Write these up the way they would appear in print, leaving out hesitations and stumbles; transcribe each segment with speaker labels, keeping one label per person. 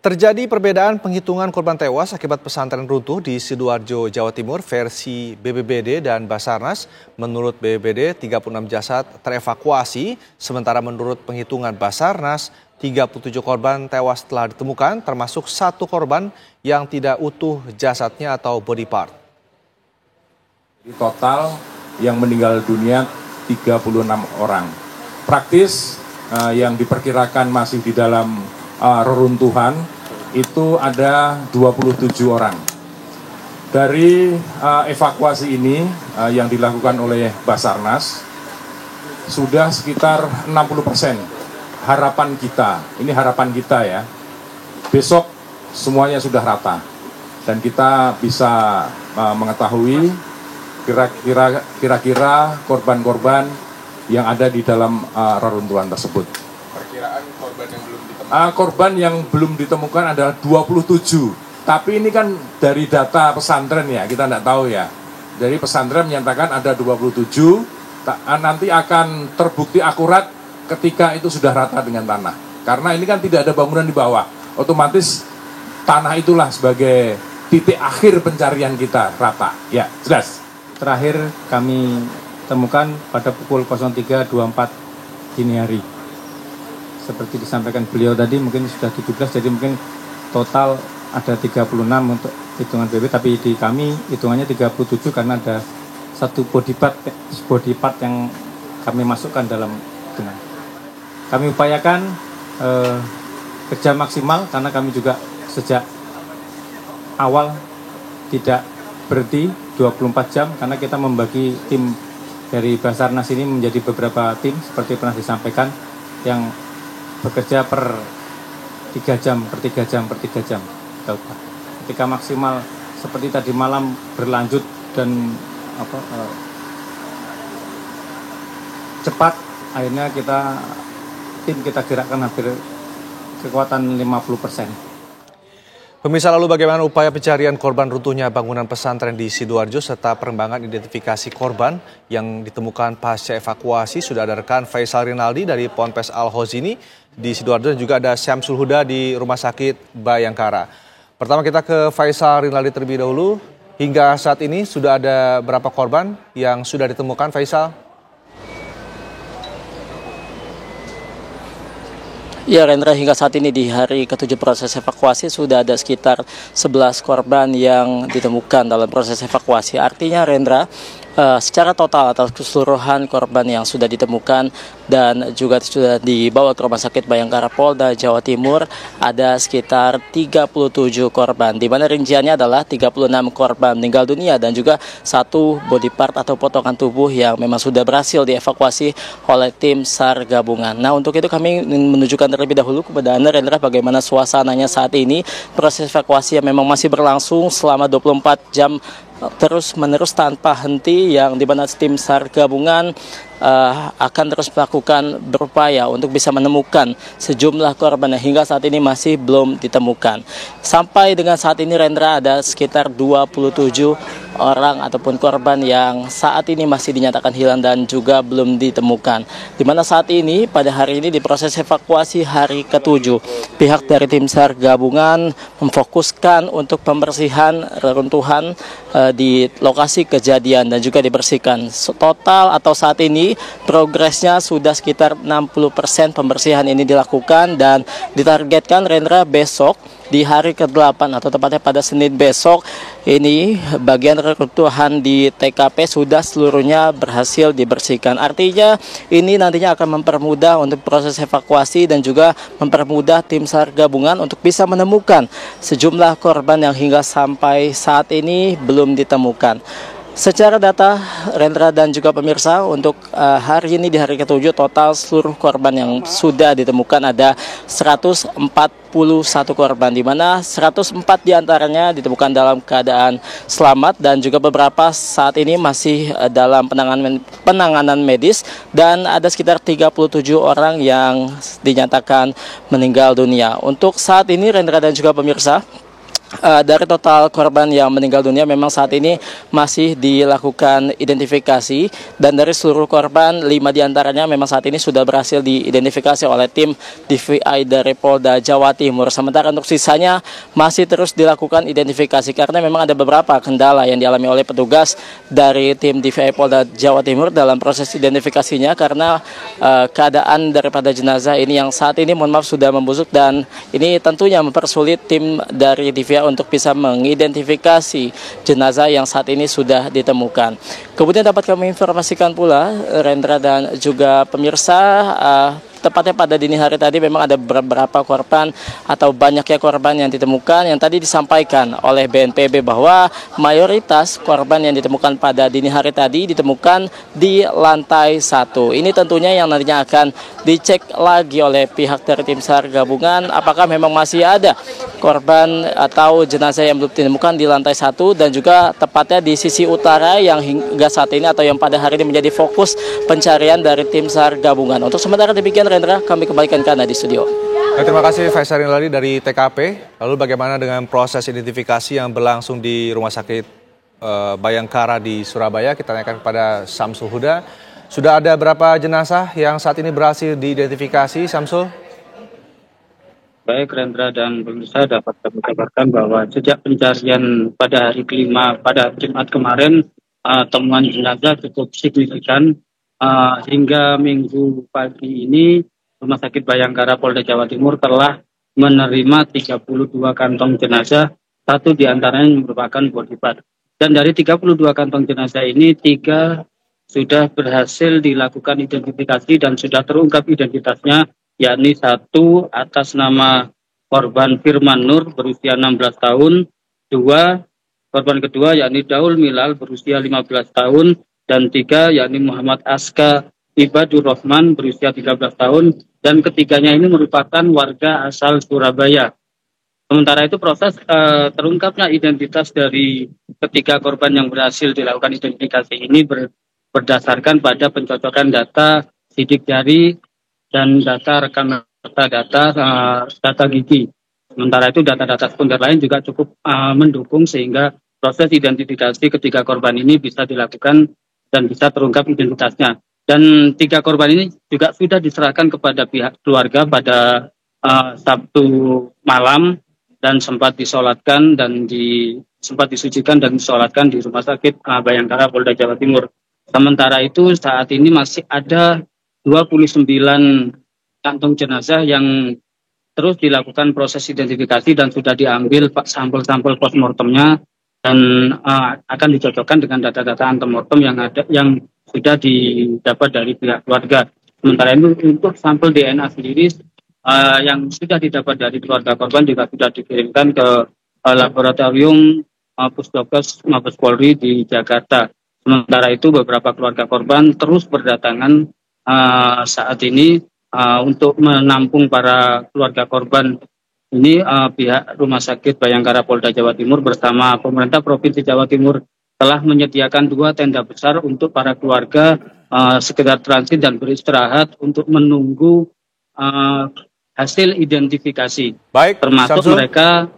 Speaker 1: Terjadi perbedaan penghitungan korban tewas akibat pesantren runtuh di Sidoarjo, Jawa Timur versi BPBD dan Basarnas. Menurut BPBD, 36 jasad terevakuasi, sementara menurut penghitungan Basarnas, 37 korban tewas telah ditemukan, termasuk 1 korban yang tidak utuh jasadnya atau body part.
Speaker 2: Total yang meninggal dunia 36 orang. Praktis yang diperkirakan masih di dalam reruntuhan itu ada 27 orang. Dari evakuasi ini yang dilakukan oleh Basarnas sudah sekitar 60%. Harapan kita, ini harapan kita ya, besok semuanya sudah rata dan kita bisa mengetahui kira-kira korban-korban yang ada di dalam reruntuhan tersebut.
Speaker 3: Perkiraan korban yang belum ditemukan?
Speaker 2: Korban yang belum ditemukan adalah 27. Tapi ini kan dari data pesantren ya, kita tidak tahu ya. Dari pesantren menyatakan ada 27, nanti akan terbukti akurat ketika itu sudah rata dengan tanah. Karena ini kan tidak ada bangunan di bawah, otomatis tanah itulah sebagai titik akhir pencarian kita rata. Ya, jelas.
Speaker 4: Terakhir kami temukan pada pukul 03.24 dini hari. Seperti disampaikan beliau tadi mungkin sudah 17, jadi mungkin total ada 36 untuk hitungan BB, tapi di kami hitungannya 37 karena ada satu body part yang kami masukkan dalam hitungan. Kami upayakan kerja maksimal karena kami juga sejak awal tidak berhenti 24 jam karena kita membagi tim dari Basarnas ini menjadi beberapa tim seperti pernah disampaikan yang bekerja per 3 jam. Ketika maksimal seperti tadi malam berlanjut dan cepat, akhirnya tim kita gerakkan hampir kekuatan 50%.
Speaker 1: Pemirsa, lalu bagaimana upaya pencarian korban runtuhnya bangunan pesantren di Sidoarjo serta perkembangan identifikasi korban yang ditemukan pasca evakuasi? Sudah ada rekan Faisal Rinaldi dari Ponpes Al-Hozini di Sidoarjo dan juga ada Syamsul Huda di Rumah Sakit Bayangkara. Pertama kita ke Faisal Rinaldi terlebih dahulu. Hingga saat ini sudah ada berapa korban yang sudah ditemukan, Faisal?
Speaker 5: Ya, Rendra, hingga saat ini di hari ke-7 proses evakuasi sudah ada sekitar 11 korban yang ditemukan dalam proses evakuasi. Artinya, Rendra, secara total atau keseluruhan korban yang sudah ditemukan dan juga sudah dibawa ke Rumah Sakit Bayangkara Polda Jawa Timur ada sekitar 37 korban, di mana rinciannya adalah 36 korban meninggal dunia dan juga 1 body part atau potongan tubuh yang memang sudah berhasil dievakuasi oleh tim SAR gabungan. Nah, untuk itu kami ingin menunjukkan terlebih dahulu kepada Anda, Rendra, bagaimana suasananya saat ini. Proses evakuasi yang memang masih berlangsung selama 24 jam terus-menerus tanpa henti, yang di mana tim SAR gabungan akan terus melakukan berupaya untuk bisa menemukan sejumlah korban yang hingga saat ini masih belum ditemukan. Sampai dengan saat ini, Rendra, ada sekitar 27 orang ataupun korban yang saat ini masih dinyatakan hilang dan juga belum ditemukan. Di mana saat ini pada hari ini di proses evakuasi hari ke-7, pihak dari tim SAR gabungan memfokuskan untuk pembersihan reruntuhan di lokasi kejadian dan juga dibersihkan. Total atau saat ini progresnya sudah sekitar 60% pembersihan ini dilakukan dan ditargetkan, Rendra, besok di hari ke-8 atau tepatnya pada Senin besok ini bagian reruntuhan di TKP sudah seluruhnya berhasil dibersihkan. Artinya ini nantinya akan mempermudah untuk proses evakuasi dan juga mempermudah tim SAR gabungan untuk bisa menemukan sejumlah korban yang hingga sampai saat ini belum ditemukan. Secara data, Rendra dan juga pemirsa, untuk hari ini di hari ke-7 total seluruh korban yang sudah ditemukan ada 141 korban, di mana 104 diantaranya ditemukan dalam keadaan selamat dan juga beberapa saat ini masih dalam penanganan medis, dan ada sekitar 37 orang yang dinyatakan meninggal dunia. Untuk saat ini, Rendra dan juga pemirsa, Dari total korban yang meninggal dunia memang saat ini masih dilakukan identifikasi, dan dari seluruh korban 5 diantaranya memang saat ini sudah berhasil diidentifikasi oleh tim DVI dari Polda Jawa Timur. Sementara untuk sisanya masih terus dilakukan identifikasi karena memang ada beberapa kendala yang dialami oleh petugas dari tim DVI Polda Jawa Timur dalam proses identifikasinya, karena keadaan daripada jenazah ini yang saat ini mohon maaf sudah membusuk, dan ini tentunya mempersulit tim dari DVI untuk bisa mengidentifikasi jenazah yang saat ini sudah ditemukan. Kemudian dapat kami informasikan pula, Rendra dan juga pemirsa, tepatnya pada dini hari tadi memang ada beberapa korban atau banyaknya korban yang ditemukan, yang tadi disampaikan oleh BNPB bahwa mayoritas korban yang ditemukan pada dini hari tadi ditemukan di lantai 1. Ini tentunya yang nantinya akan dicek lagi oleh pihak dari tim SAR gabungan apakah memang masih ada korban atau jenazah yang belum ditemukan di lantai 1 dan juga tepatnya di sisi utara yang hingga saat ini atau yang pada hari ini menjadi fokus pencarian dari tim SAR gabungan. Untuk sementara demikian, Rendra, kami kembalikan ke Anda di studio.
Speaker 1: Terima kasih Faisal Rinaldi dari TKP. Lalu bagaimana dengan proses identifikasi yang berlangsung di Rumah Sakit Bayangkara di Surabaya? Kita tanyakan kepada Samsul Huda. Sudah ada berapa jenazah yang saat ini berhasil diidentifikasi, Samsul?
Speaker 6: Baik, Rendra dan pemirsa, dapat kami kabarkan bahwa sejak pencarian pada hari kelima pada Jumat kemarin, temuan jenazah cukup signifikan. Hingga Minggu pagi ini, Rumah Sakit Bayangkara Polda Jawa Timur telah menerima 32 kantong jenazah, 1 diantaranya merupakan body part. Dan dari 32 kantong jenazah ini, 3 sudah berhasil dilakukan identifikasi dan sudah terungkap identitasnya, yakni 1 atas nama korban Firman Nur berusia 16 tahun, 2 korban kedua yakni Daul Milal berusia 15 tahun, dan 3 yakni Muhammad Aska Ibadur Rahman berusia 13 tahun, dan ketiganya ini merupakan warga asal Surabaya. Sementara itu proses terungkapnya identitas dari ketiga korban yang berhasil dilakukan identifikasi ini berdasarkan pada pencocokan data sidik jari dan data rekam data gigi. Sementara itu data-data sekunder lain juga cukup mendukung sehingga proses identifikasi ketiga korban ini bisa dilakukan dan bisa terungkap identitasnya. Dan 3 korban ini juga sudah diserahkan kepada pihak keluarga pada Sabtu malam dan sempat disolatkan dan sempat disucikan dan disolatkan di Rumah Sakit Bayangkara Polda Jawa Timur. Sementara itu saat ini masih ada 29 kantong jenazah yang terus dilakukan proses identifikasi dan sudah diambil sampel-sampel postmortemnya dan akan dicocokkan dengan data-data antemortem yang sudah didapat dari pihak keluarga. Sementara itu untuk sampel DNA sendiri yang sudah didapat dari keluarga korban juga sudah dikirimkan ke laboratorium Pusdokes Mabes Polri di Jakarta. Sementara itu beberapa keluarga korban terus berdatangan saat ini untuk menampung para keluarga korban. Ini pihak Rumah Sakit Bayangkara Polda Jawa Timur bersama pemerintah Provinsi Jawa Timur telah menyediakan 2 tenda besar untuk para keluarga sekedar transit dan beristirahat untuk menunggu hasil identifikasi.
Speaker 1: Baik,
Speaker 5: termasuk
Speaker 1: Samsul.
Speaker 5: Mereka.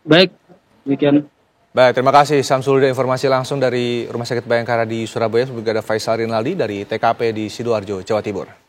Speaker 5: Baik, demikian.
Speaker 1: Baik, terima kasih Samsul, informasi langsung dari Rumah Sakit Bayangkara di Surabaya. Juga ada Faisal Rinaldi dari TKP di Sidoarjo, Jawa Timur.